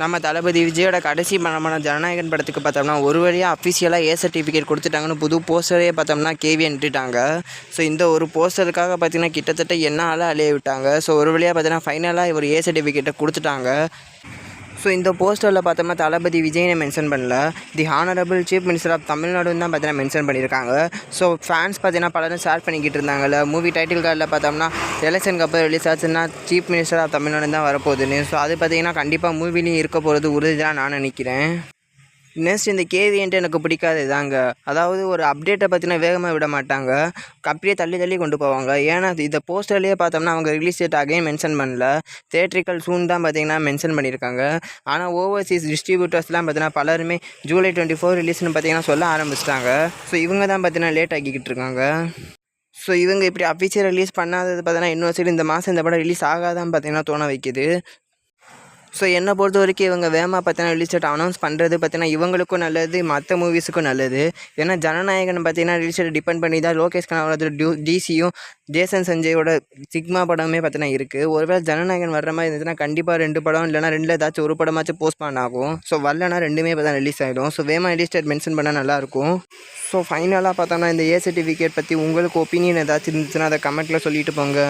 நம்ம தளபதி விஜயோட கடைசி படமான ஜனநாயகன் படத்துக்கு பார்த்தோம்னா ஒரு வழியாக அஃபிஷியலாக சர்டிஃபிகேட் கொடுத்துட்டாங்கன்னு புது போஸ்டரே பார்த்தோம்னா கேவின்ட்டுட்டாங்க. ஸோ இந்த ஒரு போஸ்டருக்காக பார்த்தீங்கன்னா கிட்டத்தட்ட என்ன அலைய விட்டாங்க. ஸோ ஒரு வழியாக பார்த்தீங்கன்னா ஃபைனலாக ஒரு சர்டிஃபிகேட்டை கொடுத்துட்டாங்க. ஸோ இந்த போஸ்டரில் பார்த்தோம்னா தளபதி விஜய்னை மென்ஷன் பண்ணல, the honourable chief minister of தமிழ்நாடுன்னு தான் பார்த்தீங்கன்னா மென்ஷன் பண்ணியிருக்காங்க. ஸோ ஃபேன்ஸ் பார்த்தீங்கன்னா பலரும் ஷேர் பண்ணிக்கிட்டு இருந்தாங்கல்ல, மூவி டைட்டில் கார்டில் பார்த்தோம்னா எலெக்ஷனுக்கு அப்புறம் ரிலீஸ் ஆச்சுன்னா சீஃப் மினிஸ்டர் ஆஃப் தமிழ்நாடு தான் வரப்போகுதுன்னு. ஸோ அது பார்த்தீங்கன்னா கண்டிப்பாக மூவிலையும் இருக்க போகிறது உறுதி தான் நான் நினைக்கிறேன். நெக்ஸ்ட் இந்த கேவின்ட்டு எனக்கு பிடிக்காது தாங்க. அதாவது ஒரு அப்டேட்டை பற்றினா வேகமாக விட மாட்டாங்க, அப்படியே தள்ளி கொண்டு போவாங்க. ஏன்னா இந்த போஸ்டர்லேயே பார்த்தோம்னா அவங்க ரிலீஸ் டேட் அகைன் மென்ஷன் பண்ணல, தேட்ரிக்கல் சூன் தான் பார்த்தீங்கன்னா மென்ஷன் பண்ணியிருக்காங்க. ஆனால் ஓவர்சீஸ் டிஸ்ட்ரிபியூட்டர்ஸ்லாம் பார்த்தீங்கன்னா பலருமே ஜூலை 24 ரிலீஸ்னு பார்த்தீங்கன்னா சொல்ல ஆரம்பிச்சிட்டாங்க. ஸோ இவங்க தான் பார்த்தீங்கன்னா லேட் ஆக்கிக்கிட்டு இருக்காங்க. ஸோ இவங்க இப்படி அஃபிஷியல் ரிலீஸ் பண்ணாதது பார்த்தீங்கன்னா இன்னொரு சைடு இந்த மாதம் இந்த படம் ரிலீஸ் ஆகாதான் பார்த்தீங்கன்னா தோண வைக்குது. ஸோ என்னை பொறுத்த வரைக்கும் இவங்க வேகமாக பார்த்தீங்கன்னா ரிலீஸ் டேட் அனௌன்ஸ் பண்ணுறது பார்த்தீங்கன்னா இவங்களுக்கும் நல்லது, மற்ற மூவிஸுக்கும் நல்லது. ஏன்னா ஜனநாயகன் பார்த்தீங்கன்னா ரிலீஸ் டேட் டிபெண்ட் பண்ணி தான் லோகேஷ் கனகராஜோட டிசியும் ஜேசன் சஞ்சயோட சிக்மா படமே பார்த்தீங்கன்னா இருக்குது. ஒருவேளை ஜனநாயகன் வர்ற மாதிரி இருந்துச்சுன்னா கண்டிப்பாக 2 படம் இல்லைனா 2ல் ஏதாச்சும் ஒரு படமாச்சும் போஸ்ட்பான் ஆகும். ஸோ வரலனா 2மே இப்போ தான் ரிலீஸ் ஆகிடும். ஸோ வேகமாக ரிலீஸ் டேட் மென்ஷன் பண்ணால் நல்லாயிருக்கும். ஸோ ஃபைனலாக பார்த்தோம்னா இந்த சர்டிஃபிகேட் பற்றி உங்களுக்கு ஒப்பீனியன் ஏதாச்சும் இருந்துச்சுன்னா அதை கமெண்ட்டில் சொல்லிட்டு போங்க.